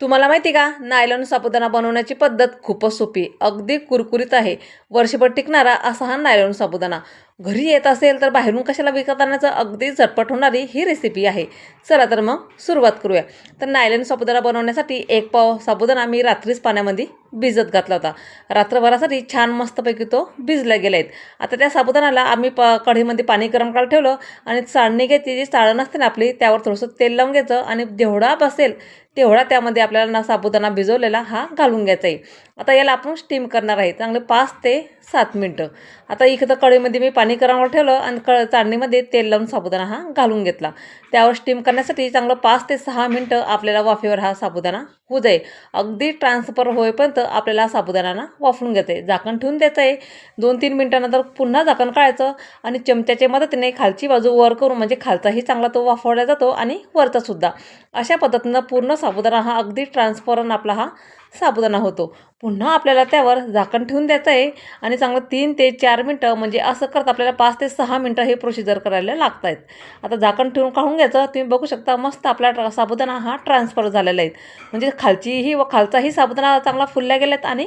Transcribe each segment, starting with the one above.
तुम्हाला माहिती का नायलॉन साबुदाणा बनवण्याची पद्धत खूपच सोपी, अगदी कुरकुरीत आहे. वर्षभर टिकणारा असा हा नायलॉन साबुदाणा घरी येत असेल तर बाहेरून कशाला विकत आणण्याचं, अगदी झटपट होणारी ही रेसिपी आहे. चला तर मग सुरुवात करूया. तर नायलॉन साबुदाणा बनवण्यासाठी 1 पाव साबुदाणा मी रात्रीच पाण्यामध्ये भिजत घातला होता. रात्रभरासाठी छान मस्तपैकी तो भिजला गेला आहेत. आता त्या साबुदाण्याला आम्ही कढईमध्ये पाणी गरम करायला ठेवलं आणि चाळणी घ्यायची, जी चाळण असते ना आपली, त्यावर थोडंसं तेल लावून घ्यायचं आणि जेवढा बसेल तेवढा त्यामध्ये आपल्याला साबुदाणा भिजवलेला हा घालून घ्यायचा आहे. आता याला आपण स्टीम करणार आहे चांगले 5 ते 7 मिनटं. आता इकडं कढईमध्ये मी पाणी गरम ठेवलं आणि चाळणीमध्ये तेल लावून साबुदाणा हा घालून घेतला. त्यावर स्टीम करण्यासाठी चांगलं 5 ते 6 मिनटं आपल्याला वाफेवर हा साबुदाणा होऊ जाईल. अगदी ट्रान्सफर होईपर्यंत आपल्याला साबुदाणा वाफवून घ्यायचं आहे. झाकण ठेवून द्यायचं आहे. 2-3 मिनटानंतर पुन्हा झाकण काढायचं आणि चमच्याच्या मदतीने खालची बाजू वर करून, म्हणजे खालचाही चांगला तो वाफवला जातो आणि वरचा सुद्धा. अशा पद्धतीनं पूर्ण साबुदाणा हा अगदी ट्रान्सपरंट आपला हा साबुदाणा होतो. पुन्हा आपल्याला त्यावर झाकण ठेवून द्यायचं आहे आणि चांगलं 3 ते 4 मिनटं, म्हणजे असं करत आपल्याला 5 ते 6 मिनटं हे प्रोसिजर करायला लागत आहेत. आता झाकण ठेवून काढून घ्यायचं. तुम्ही बघू शकता मस्त आपला साबुदाणा हा ट्रान्सफर झालेला आहे. म्हणजे खालचीही व खालचाही साबुदाणा चांगला फुलल्या गेल्यात आणि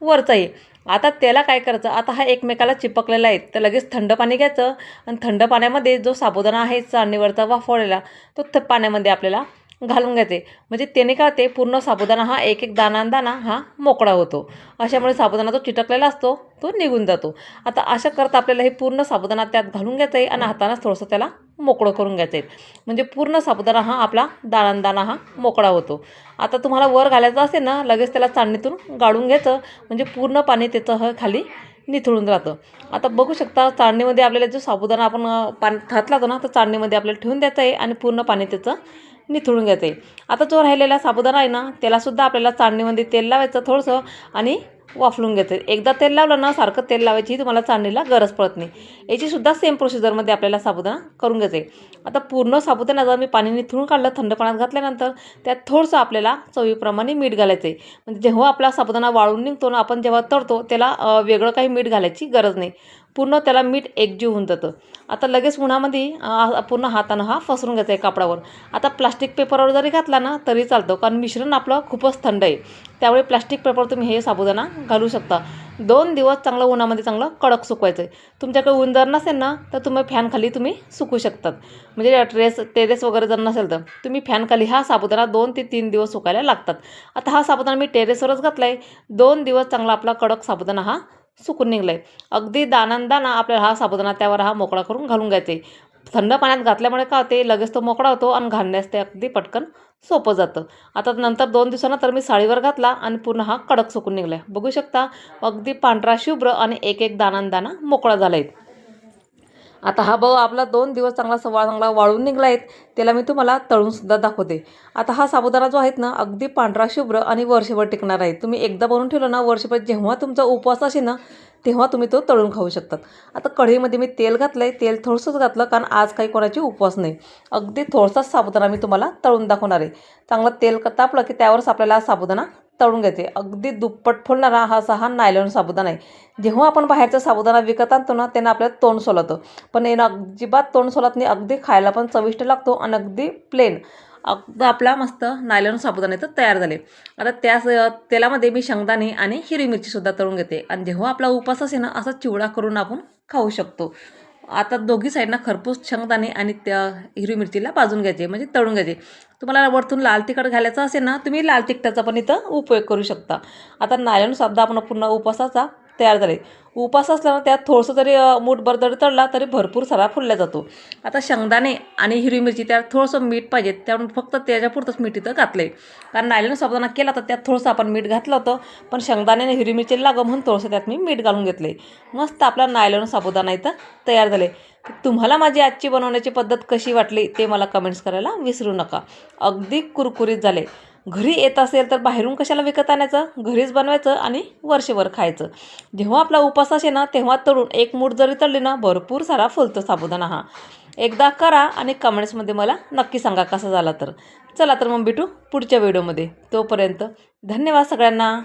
वरचाही. आता त्याला काय करायचं, आता हा एकमेकाला चिपकलेला आहे, तर लगेच थंड पाणी घ्यायचं आणि थंड पाण्यामध्ये जो साबुदाणा आहे चाळणीवरचा वाफवलेला, तो पाण्यामध्ये आपल्याला घालून घ्यायचे. म्हणजे त्याने काय होते, पूर्ण साबुदाणा हा एक दाणा हा मोकळा होतो. अशामुळे साबुदाणा जो चिटकलेला असतो तो निघून जातो. आता अशा करता आपल्याला हे पूर्ण साबुदाणा त्यात घालून घ्यायचं आहे आणि हातानेच थोडंसं त्याला मोकळं करून घ्यायचं आहे. म्हणजे पूर्ण साबुदाणा हा आपला दाणा हा मोकळा होतो. आता तुम्हाला वर घालायचं असेल ना, लगेच त्याला चाळणीतून गाळून घ्यायचं, म्हणजे पूर्ण पाणी त्याचं खाली निथळून राहतं. आता बघू शकता चाळणीमध्ये आपल्याला जो साबुदाणा आपण पाणी घातला होता ना, तर चाळणीमध्ये आपल्याला ठेवून द्यायचं आहे आणि पूर्ण पाणी त्याचं निथळून घ्यायचं आहे. आता जो राहिलेला साबुदाणा आहे ना, त्यालासुद्धा आपल्याला चाळणीमध्ये तेल लावायचं थोडंसं आणि वाफलून घ्यायचं आहे. एकदा तेल लावलं ना, सारखं तेल लावायची तुम्हाला चाळणीला गरज पडत नाही. याचीसुद्धा सेम प्रोसिजरमध्ये आपल्याला साबुदाणा करून घ्यायचं आहे. आता पूर्ण साबुदाणा जर मी पाणी निथळून काढलं, थंड पाण्यात घातल्यानंतर त्यात थोडंसं आपल्याला चवीप्रमाणे मीठ घालायचं आहे. म्हणजे जेव्हा आपला साबुदाणा वाळून निघतो ना, आपण जेव्हा तळतो त्याला वेगळं काही मीठ घालायची गरज नाही. पूर्ण त्याला मीठ एकजीव होऊन जातं. आता लगेच उन्हामध्ये पूर्ण हातानं हा पसरून घ्यायचा आहे कापडावर. आता प्लास्टिक पेपरवर जरी घातला ना तरी चालतं, कारण मिश्रण आपलं खूपच थंड आहे. त्यामुळे प्लास्टिक पेपरवर तुम्ही हे साबुदाणा घालू शकता. 2 दिवस चांगलं उन्हामध्ये चांगलं कडक सुकवायचं आहे. तुमच्याकडे ऊन जर नसेल ना, तर तुम्ही फॅनखाली तुम्ही सुकू शकतात. म्हणजे टेरेस वगैरे जर नसेल तर तुम्ही फॅनखाली हा साबुदाणा 2 ते 3 दिवस सुकायला लागतात. आता हा साबुदाणा मी टेरेसवरच घातला आहे. 2 दिवस चांगला आपला कडक साबुदाणा हा सुकून निघला आहे. अगदी दाणा आपल्याला हा साबुदाणा त्यावर हा मोकळा करून घालून घ्यायचा आहे. थंड पाण्यात घातल्यामुळे काय होते, लगेच तो मोकळा होतो आणि घालण्यास ते अगदी पटकन सोपं जातं. आता नंतर 2 दिवसानंतर मी साळीवर घातला आणि पूर्ण हा कडक सुकून निघला आहे. बघू शकता अगदी पांढरा शुभ्र आणि एक दाणा मोकळा झाला आहे. आता हा आपला 2 दिवस चांगला वाळून निघला आहे. त्याला मी तुम्हाला तळूनसुद्धा दाखवते. आता हा साबुदाणा जो आहे ना, अगदी पांढरा शुभ्र आणि वर्षभर टिकणार आहे. तुम्ही एकदा बनवून ठेवलं ना, वर्षभर जेव्हा तुमचा उपवास असेल ना, तेव्हा तुम्ही तो तळून खाऊ शकतात. आता कढईमध्ये मी तेल घातलं आहे. तेल थोडंसंच घातलं, कारण आज काही कोणाची उपवास नाही. अगदी थोडासाच साबुदाणा मी तुम्हाला तळून दाखवणार आहे. चांगलं तेल तापलं की त्यावरच आपल्याला साबुदाणा तळून घ्यायचे. अगदी दुप्पट फुलणारा हा नायलॉन साबुदाणा आहे. जेव्हा आपण बाहेरचा साबुदाणा विकत आणतो ना, त्यानं आपल्याला तोंड सोलतं, पण यानं अजिबात तोंड सोलत नाही. अगदी खायला पण चविष्ट लागतो आणि अगदी प्लेन अगदी आपला मस्त नायलॉन साबुदाणा तर तयार झाले. आता त्याच तेलामध्ये मी शेंगदाणे आणि हिरवी मिरचीसुद्धा तळून घेते आणि जेव्हा आपला उपवास असेल ना, असा चिवडा करून आपण खाऊ शकतो. आता दोघी साईडनं खरपूस शेंगदाणे आणि त्या हिरवी मिरचीला भाजून घ्यायचे, म्हणजे तळून घ्यायचे. तुम्हाला वरतून लाल तिखट घालायचं असेल ना, तुम्ही लाल तिखटाचा पण इथं उपयोग करू शकता. आता नायलॉन साबुदाणा आपण पूर्ण उपवासाचा तयार झाले. उपवास असल्यानं त्यात थोडंसं जरी मूठभर जरी तळला तरी भरपूर सारा फुलला जातो. आता शेंगदाणे आणि हिरवी मिरची त्यात थोडंसं मीठ पाहिजे, त्यामुळे फक्त त्याच्यापुरतंच मीठ इथं घातलं आहे. कारण नायलॉन साबुदाणा केला तर त्यात थोडंसं आपण मीठ घातलं होतं, पण शेंगदाणे आणि हिरवी मिरची लागं म्हणून थोडंसं त्यात मी मीठ घालून घेतलं आहे. मस्त आपला नायलॉन साबुदाणा इथं तयार झाले. तुम्हाला माझी आजची बनवण्याची पद्धत कशी वाटली ते मला कमेंट्स करायला विसरू नका. अगदी कुरकुरीत झाले. घरी येत असेल तर बाहेरून कशाला विकत आणायचं, घरीच बनवायचं आणि वर्षभर खायचं. जेव्हा आपला उपवास असेल ना, तेव्हा तळून 1 मूठ जरी तळली ना, भरपूर सारा फुलतो साबुदाणा हा. एकदा करा आणि कमेंट्समध्ये मला नक्की सांगा कसा झाला तर. चला तर मग भेटू पुढच्या व्हिडिओमध्ये. तोपर्यंत धन्यवाद सगळ्यांना.